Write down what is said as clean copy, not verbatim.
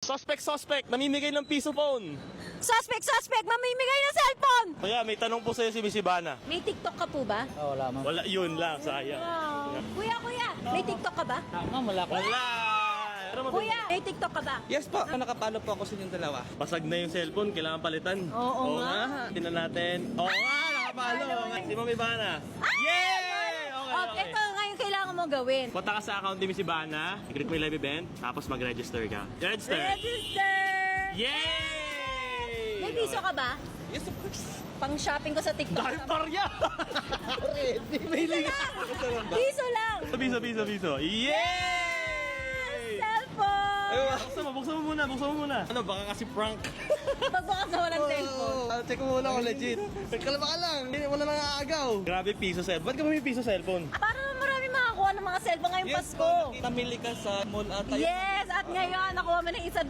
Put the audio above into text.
Suspect, namimigay ng piso phone. Suspect, mamimigay ng cellphone! Kaya may tanong po sa'yo si Miss Ivana. May TikTok ka po ba? Wala, ma'am. Wala, yun lang, sayang. Kuya, may TikTok ka ba? Ma'am, wala ko. Wala! Pero Kuya, may TikTok ka ba? Yes po, nakapalo po ako sa inyong dalawa. basag na yung cellphone, kailangan palitan. Oo nga. Tingnan natin. Oo nga, nakapalo. Si Ma'am Ivana. Yay! Okay. Ito ngayon kailangan mo gawin. Punta ka sa account ni Miss Ivana, i-click mo yung live event, tapos mag-register ka. Register! Register! Yay! May piso ka ba? Yes, of course. Pang shopping ko sa TikTok. Dahil parya! Piso lang! Piso. Yay! Cellphone! Buksan mo muna. Ano, baka kasi prank. Pagbukas na walang cellphone. Check mo muna kung legit. Kalma ka lang, hindi mo na nangaagaw. Grabe, piso cellphone. Ba't ka may piso cellphone? Para marami makakuha ng mga cellphone ngayong Pasko. Namili ka sa mall at Yes! At ngayon, nakuha mo ng isa doon.